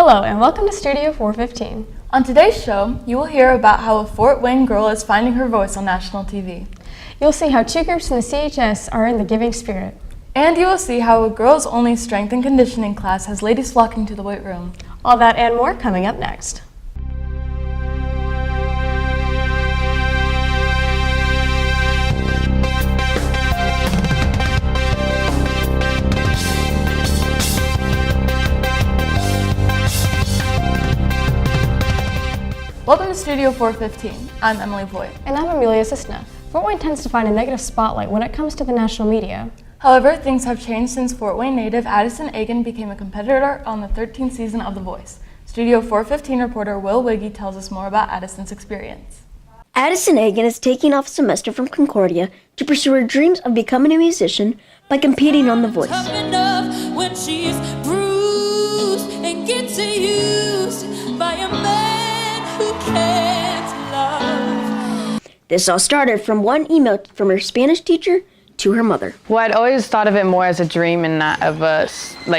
Hello and welcome to Studio 415. On today's show, you will hear about how a Fort Wayne girl is finding her voice on national TV. You'll see how two groups in the CHS are in the giving spirit. And you will see how a girls-only strength and conditioning class has ladies flocking to the weight room. All that and more coming up next. Welcome to Studio 415. I'm Emily Voigt. And I'm Amelia Cisna. Fort Wayne tends to find a negative spotlight when it comes to the national media. However, things have changed since Fort Wayne native Addison Agen became a competitor on the 13th season of The Voice. Studio 415 reporter Will Wiggy tells us more about Addison's experience. Addison Agen is taking off a semester from Concordia to pursue her dreams of becoming a musician by competing on The Voice. Tough enough when she's bruised and gets used by a man who can't love. This all started from one email from her Spanish teacher to her mother. Well, I'd always thought of it more as a dream and not of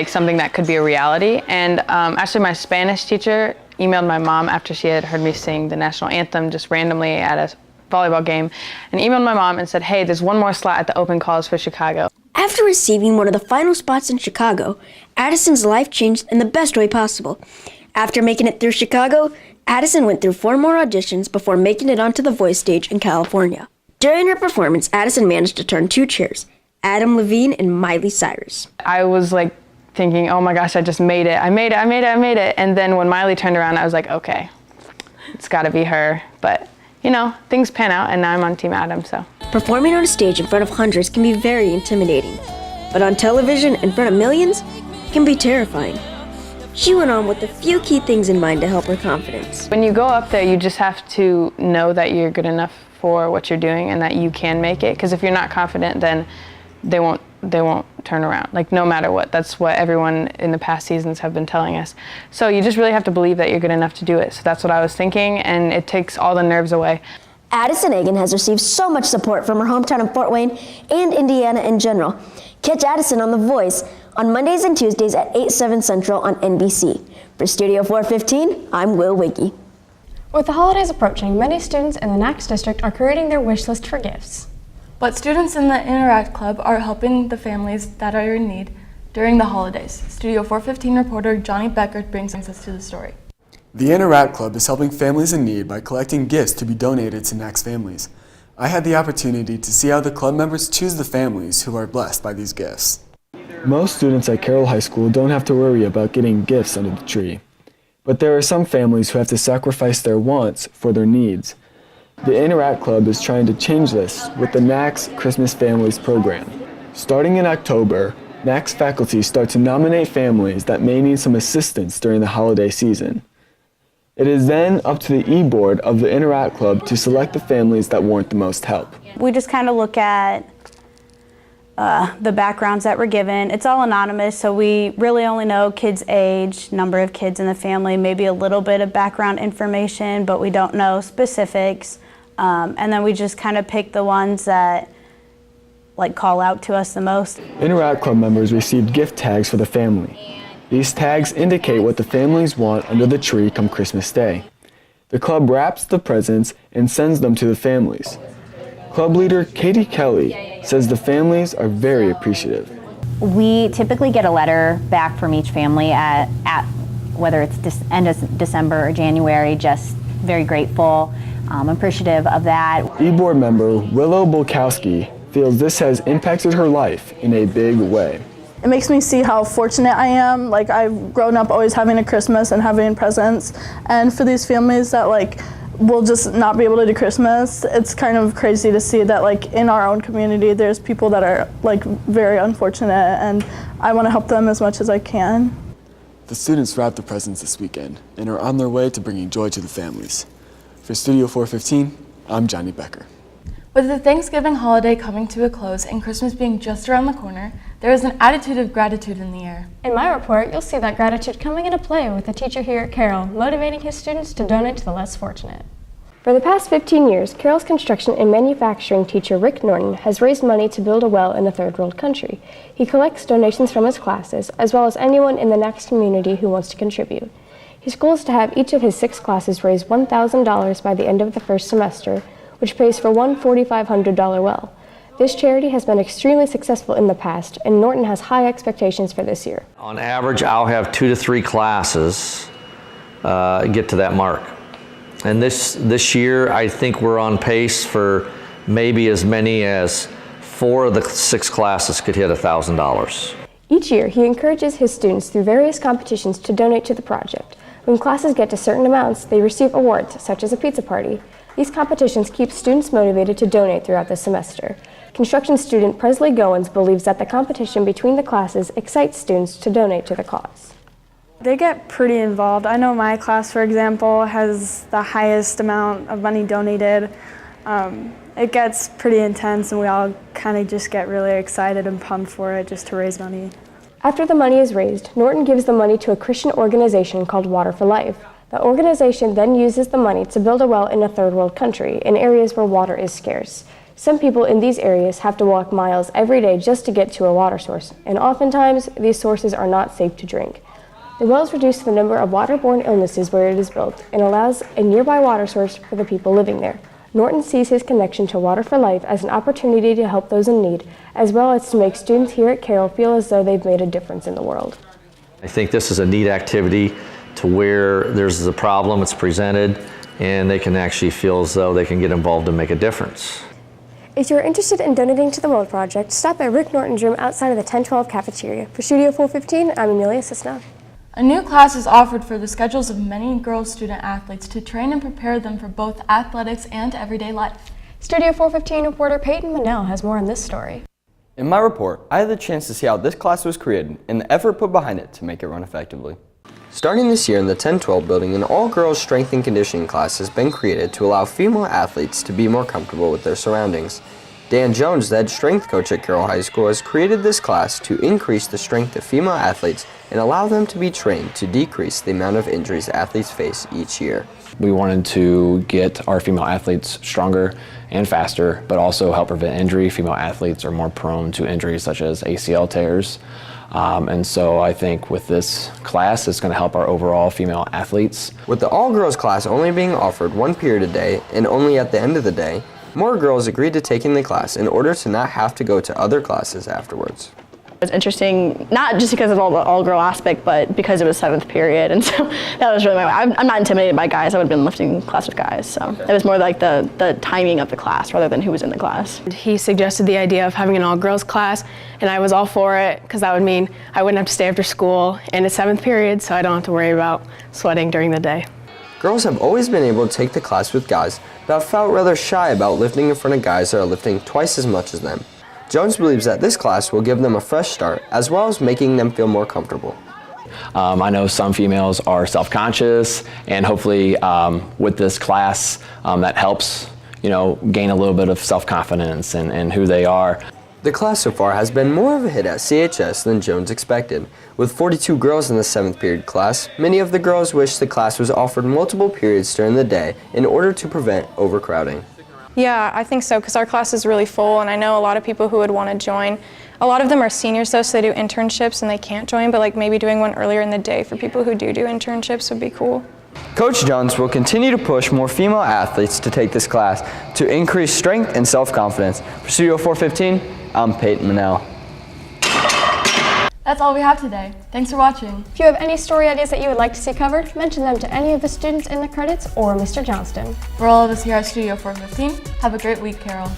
something that could be a reality. And actually my Spanish teacher emailed my mom after she had heard me sing the national anthem just randomly at a volleyball game, and emailed my mom and said, hey, there's one more slot at the open calls for Chicago. After receiving one of the final spots in Chicago, Addison's life changed in the best way possible. After making it through Chicago, Addison went through 4 more auditions before making it onto the Voice stage in California. During her performance, Addison managed to turn 2 chairs, Adam Levine and Miley Cyrus. I was thinking, oh my gosh, I just made it. I made it. And then when Miley turned around, I was like, okay, it's gotta be her. But you know, things pan out and now I'm on Team Adam, so. Performing on a stage in front of hundreds can be very intimidating, but on television in front of millions can be terrifying. She went on with a few key things in mind to help her confidence. When you go up there, you just have to know that you're good enough for what you're doing and that you can make it. Because if you're not confident, then they won't turn around, no matter what. That's what everyone in the past seasons have been telling us. So you just really have to believe that you're good enough to do it. So that's what I was thinking, and it takes all the nerves away. Addison Agen has received so much support from her hometown of Fort Wayne and Indiana in general. Catch Addison on The Voice on Mondays and Tuesdays at 8/7 Central on NBC. For Studio 415, I'm Will Wiggy. With the holidays approaching, many students in the NACS district are creating their wish list for gifts. But students in the Interact Club are helping the families that are in need during the holidays. Studio 415 reporter Johnny Becker brings us to the story. The Interact Club is helping families in need by collecting gifts to be donated to NACS families. I had the opportunity to see how the club members choose the families who are blessed by these gifts. Most students at Carroll High School don't have to worry about getting gifts under the tree. But there are some families who have to sacrifice their wants for their needs. The Interact Club is trying to change this with the NACS Christmas Families program. Starting in October, NACS faculty start to nominate families that may need some assistance during the holiday season. It is then up to the e-board of the Interact Club to select the families that warrant the most help. We just kind of look at the backgrounds that were given. It's all anonymous, so we really only know kids' age, number of kids in the family, maybe a little bit of background information, but we don't know specifics. And then we just kind of pick the ones that call out to us the most. Interact Club members received gift tags for the family. These tags indicate what the families want under the tree come Christmas Day. The club wraps the presents and sends them to the families. Club leader Katie Kelly says the families are very appreciative. We typically get a letter back from each family at whether it's end of December or January, just very grateful, appreciative of that. E-board member Willow Bulkowski feels this has impacted her life in a big way. It makes me see how fortunate I am. I've grown up always having a Christmas and having presents, and for these families that will just not be able to do Christmas, it's kind of crazy to see that in our own community there's people that are very unfortunate, and I want to help them as much as I can. The students wrapped the presents this weekend and are on their way to bringing joy to the families. For Studio 415, I'm Johnny Becker. With the Thanksgiving holiday coming to a close and Christmas being just around the corner, there is an attitude of gratitude in the air. In my report, you'll see that gratitude coming into play with a teacher here at Carroll, motivating his students to donate to the less fortunate. For the past 15 years, Carroll's construction and manufacturing teacher Rick Norton has raised money to build a well in a third world country. He collects donations from his classes, as well as anyone in the NACS community who wants to contribute. His goal is to have each of his 6 classes raise $1,000 by the end of the first semester, which pays for one $4,500 well. This charity has been extremely successful in the past, and Norton has high expectations for this year. On average, I'll have 2 to 3 classes get to that mark. And this year, I think we're on pace for maybe as many as 4 of the 6 classes could hit $1,000. Each year, he encourages his students through various competitions to donate to the project. When classes get to certain amounts, they receive awards, such as a pizza party. These competitions keep students motivated to donate throughout the semester. Construction student Presley Goins believes that the competition between the classes excites students to donate to the cause. They get pretty involved. I know my class, for example, has the highest amount of money donated. It gets pretty intense, and we all kind of just get really excited and pumped for it just to raise money. After the money is raised, Norton gives the money to a Christian organization called Water for Life. The organization then uses the money to build a well in a third world country, in areas where water is scarce. Some people in these areas have to walk miles every day just to get to a water source, and oftentimes these sources are not safe to drink. The wells reduce the number of waterborne illnesses where it is built and allows a nearby water source for the people living there. Norton sees his connection to Water for Life as an opportunity to help those in need, as well as to make students here at Carroll feel as though they've made a difference in the world. I think this is a neat activity to where there's a problem, it's presented, and they can actually feel as though they can get involved and make a difference. If you're interested in donating to the World Project, stop by Rick Norton's room outside of the 1012 cafeteria. For Studio 415, I'm Amelia Cisna. A new class is offered for the schedules of many girls student athletes to train and prepare them for both athletics and everyday life. Studio 415 reporter Peyton Manell has more on this story. In my report, I had the chance to see how this class was created and the effort put behind it to make it run effectively. Starting this year in the 1012 building, an all-girls strength and conditioning class has been created to allow female athletes to be more comfortable with their surroundings. Dan Jones, the head strength coach at Carroll High School, has created this class to increase the strength of female athletes and allow them to be trained to decrease the amount of injuries athletes face each year. We wanted to get our female athletes stronger and faster, but also help prevent injury. Female athletes are more prone to injuries such as ACL tears. And so I think with this class, it's going to help our overall female athletes. With the all-girls class only being offered 1 period a day and only at the end of the day, more girls agreed to taking the class in order to not have to go to other classes afterwards. It was interesting, not just because of the all-girl aspect, but because it was 7th period, and so that was really I'm not intimidated by guys. I would have been lifting class with guys, so it was more like the timing of the class rather than who was in the class. He suggested the idea of having an all-girls class, and I was all for it because that would mean I wouldn't have to stay after school, and it's 7th period, so I don't have to worry about sweating during the day. Girls have always been able to take the class with guys, but have felt rather shy about lifting in front of guys that are lifting twice as much as them. Jones believes that this class will give them a fresh start, as well as making them feel more comfortable. I know some females are self-conscious, and hopefully with this class that helps, gain a little bit of self-confidence in who they are. The class so far has been more of a hit at CHS than Jones expected. With 42 girls in the 7th period class, many of the girls wish the class was offered multiple periods during the day in order to prevent overcrowding. Yeah, I think so, because our class is really full, and I know a lot of people who would want to join. A lot of them are seniors, though, so they do internships and they can't join, but maybe doing one earlier in the day for people who do internships would be cool. Coach Jones will continue to push more female athletes to take this class to increase strength and self-confidence. For Studio 415, I'm Peyton Manell. That's all we have today. Thanks for watching. If you have any story ideas that you would like to see covered, mention them to any of the students in the credits or Mr. Johnston. For all of us here at Studio 415, have a great week, Carroll.